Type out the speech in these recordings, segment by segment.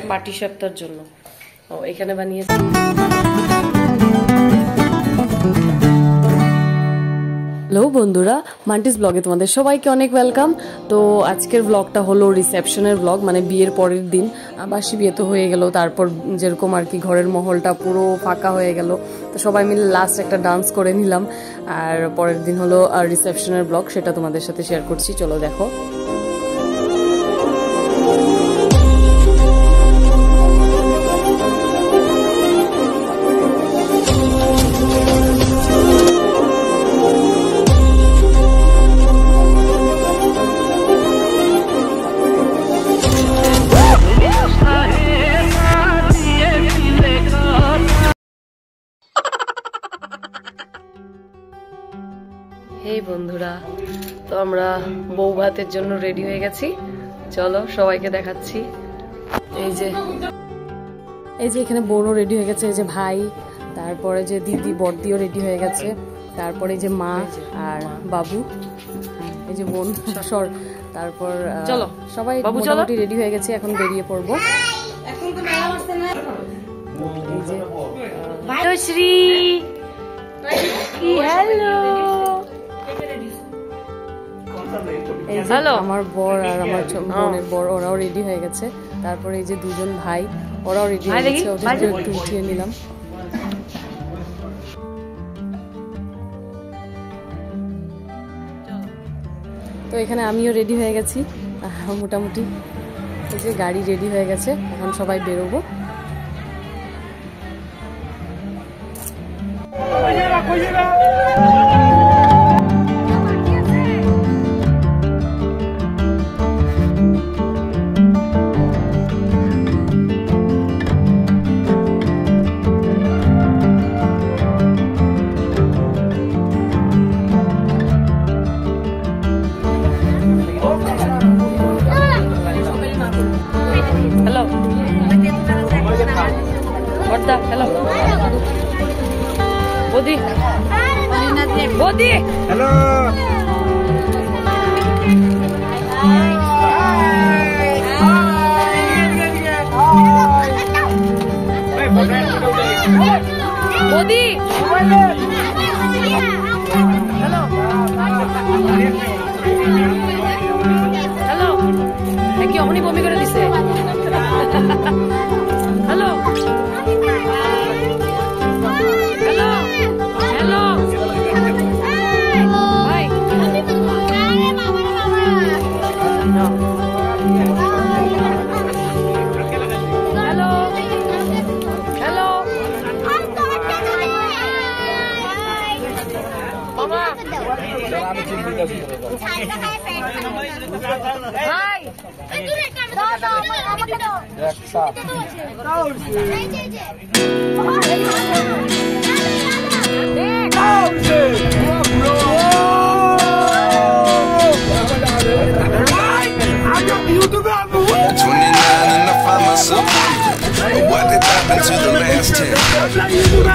পাটি সাপটার জন্য। ও এখানে বানিয়েছি। হ্যালো বন্ধুরা, মান্টিস ব্লগে তোমাদের সবাইকে অনেক ওয়েলকাম। তো আজকের ব্লগটা হলো রিসেপশনের ব্লগ, মানে বিয়ের পরের দিন। বাসি বিয়ে তো হয়ে গেল, তারপর যেরকম আর কি ঘরের মহলটা পুরো ফাঁকা হয়ে গেল, তো সবাই মিলে লাস্ট একটা ডান্স করে নিলাম। আর পরের দিন হলো রিসেপশনের ব্লগ, সেটা তোমাদের সাথে শেয়ার করছি, চলো দেখো। এই বন্ধুরা, তো আমরা বউ ভাতের জন্য রেডি হয়ে গেছি, চলো সবাইকে দেখাচ্ছি। এই যে এখানে বোনও রেডি হয়ে গেছে, এই যে ভাই, তারপরে যে দিদি বড়দিও রেডি হয়ে গেছে, তারপরে যে মা আর বাবু, এই যে বোন সর, তারপর চলো সবাই মোটামুটি রেডি হয়ে গেছে, এখন বেরিয়ে পড়বো। এই যে শ্রী, হ্যালো, আমার বর আর আমার বোনের বর ওরাও রেডি হয়ে গেছে, তারপরে এই যে দুজন ভাই ওরাও রেডি হয়ে গেছে, ওদেরকে একটু উঠিয়ে নিলাম। তো এখানে আমিও রেডি হয়ে গেছি মোটামুটি, এই যে গাড়ি রেডি হয়ে গেছে, এখন সবাই বেরোবো। হ্যালো বৌদি, বৌদি হ্যালো, বৌদি হ্যালো, হ্যালো, কি অমনি বমি করে দিছে। Hello, what did happen to the last 10?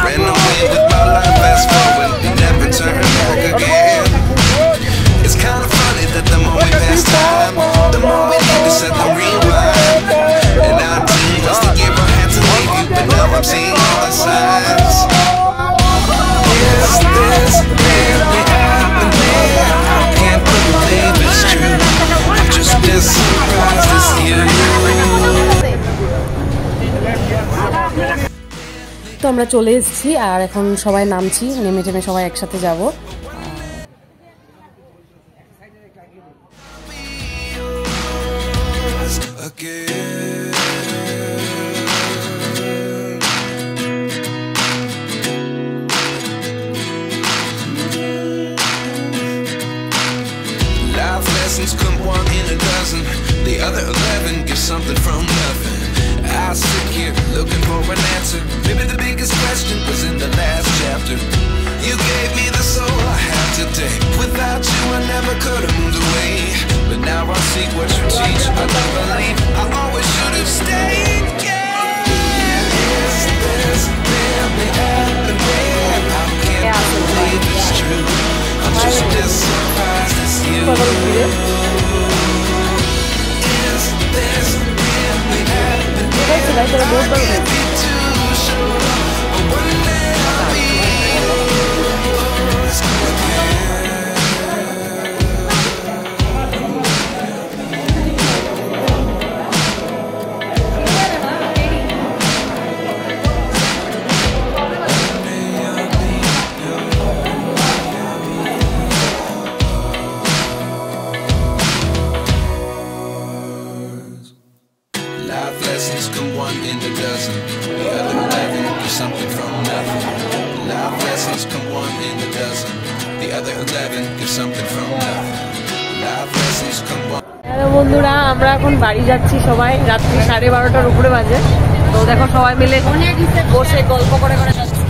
Ran away with my life, fast forward, never turn back again. It's kind of funny that the more we pass time, the more we need to set the rewind. And our team was to give our hand to leave you, but now I'm seeing all the signs. Is this really happening? I can't believe it's true. I'm just as surprised as you. তো আমরা চলে এসেছি, আর এখন সবাই নামছি, নেমে টেমে সবাই একসাথে যাব। Life lessons come one in a dozen, the other 11 give something from nothing. I sit here looking for an answer. Maybe the biggest question was in the last chapter. You gave me the soul I have today. Without you I never could have moved away. But now I see what you teach. I don't believe I always should have stayed. Yeah. Is this really happening? I can't believe it's true. I'm just as surprised as you. Is this really happening? ভাই তোরা বহুত ভালো খাইছিস। Life lessons come one in a dozen. The other 11 is something from nothing. Life lessons come one in a dozen. The other 11 is something from nothing. Life lessons come one. Hello বন্ধুরা, আমরা এখন বাড়ি যাচ্ছি সবাই। রাত্রি 12:30টার উপরে বাজে। তো দেখো সবাই মিলে বসে গল্প করে করে যাচ্ছি।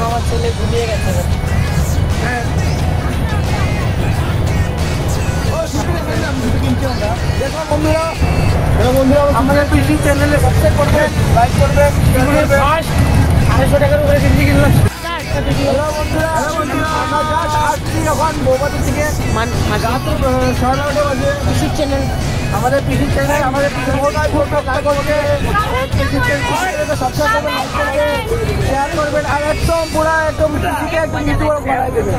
আমার ছেলে ঘুমিয়ে গেছে। আমাদের টিভি চ্যানেলে সাবস্ক্রাইব করবেন, লাইক করবেন, 250 টাকার উপরে কিনতে কিনলাম। আমাদের পিসির চ্যানেল, আমাদের শেয়ার করবেন আর একদম পুরো একদম ইউটিউবার বানাই দেবেন।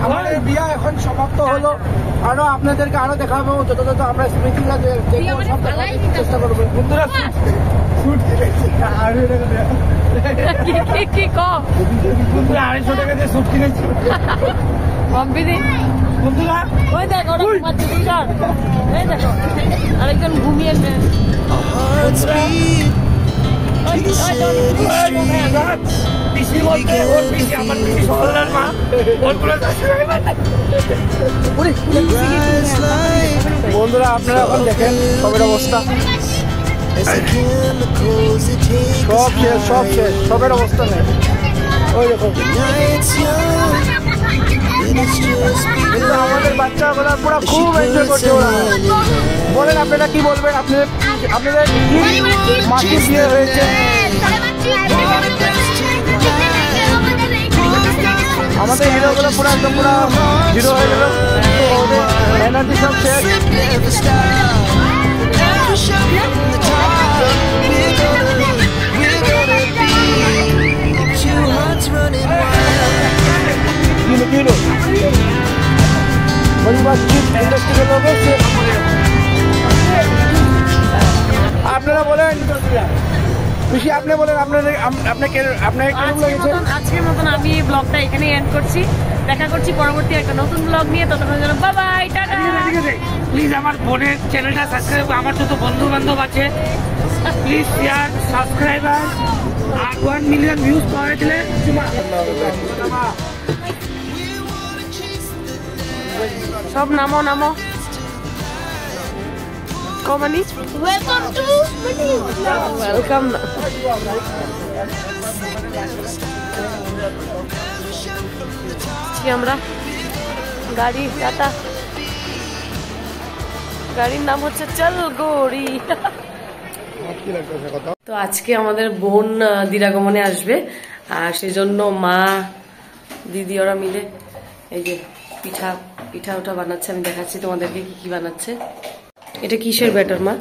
আমাদের বিয়া এখন সমাপ্ত হলো, আরো আপনাদেরকে আরো দেখাবো যত আমরা স্মৃতিগুলো সব দেখার চেষ্টা করবো। বন্ধুরা 250 টাকা দিয়ে স্যুট কিনেছি। বন্ধুরা ওই দেখো আরেকজন ঘুমিয়ে বন্ধুরা আপনারা এখন দেখেন সবের অবস্থা, সব শেষ, সবের অবস্থা নেই। ওই দেখো কিন্তু আমাদের বাচ্চাগুলো পুরো খুব এনজয় করছে। ওরা বলেন আপনারা কি বলবেন, আপনাদের মাসির বিয়ে হয়েছে, আমাদের হিরোগুলো পুরো একদম পুরো হিরো হয়ে গেল, এনার্জি সব শেষ। আপনারা বলেন, খুশি আপনি বলেন আজকের মতন আমি ব্লগটা এখানে এন্ড করছি। দেখা করছি পরবর্তী একটা নতুন ব্লগ নিয়ে। ততক্ষণ জন্য বাই বাই, টাটা। প্লিজ আমার বোনের চ্যানেলটা সাবস্ক্রাইব, আমার যত বন্ধু বান্ধব আছে প্লিজ শেয়ার, সাবস্ক্রাইবার আর 1 মিলিয়ন ভিউজ পাওয়া গেলে সব নামো নামো কমানি ওয়েলকাম টু ওয়েলকাম। আমরা গাড়ি টাটা, গাড়ির নাম হচ্ছে চল গড়ি। তো আজকে আমাদের বোন দিরাগমনে আসবে, আর সেজন্য মা দিদি ওরা মিলে এই যে পিঠা ওটা বানাচ্ছে। আমি দেখাচ্ছি তোমাদেরকে কি কি বানাচ্ছে। এটা কিসের ব্যাটার মা?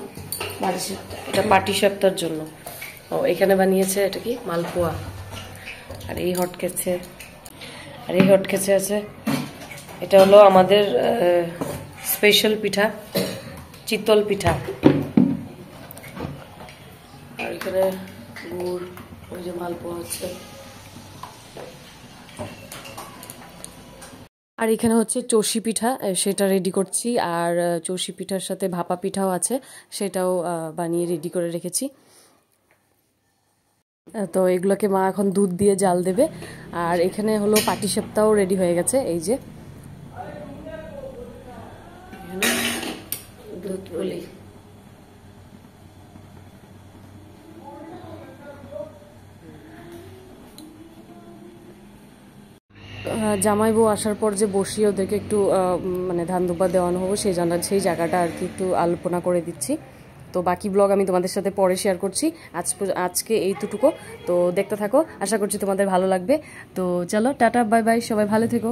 এটা পাটিসাপটার জন্য। ও এখানে বানিয়েছে এটা কি মালপোয়া, আর এই হটকেছে আছে। এটা হলো আমাদের স্পেশাল পিঠা, চিতল পিঠা। আর এখানে গুড়, ওই যে মালপোয়া হচ্ছে। আর এখানে হচ্ছে চষি পিঠা, সেটা রেডি করছি। আর চষি পিঠার সাথে ভাপা পিঠাও আছে, সেটাও বানিয়ে রেডি করে রেখেছি। তো এগুলোকে মা এখন দুধ দিয়ে জাল দেবে। আর এখানে হলো পাটিসাপটাও রেডি হয়ে গেছে, এই যে দুধ পুলি। জামাই বউ আসার পর যে বসিয়ে ওদেরকে একটু মানে ধান দুব্বা দেওয়ানো হবো সেই জায়গাটা আর কি একটু আলপনা করে দিচ্ছি। তো বাকি ব্লগ আমি তোমাদের সাথে পরে শেয়ার করছি। আজকে এইটুকু তো দেখতে থাকো, আশা করছি তোমাদের ভালো লাগবে। তো চলো টাটা বাই বাই, সবাই ভালো থেকো।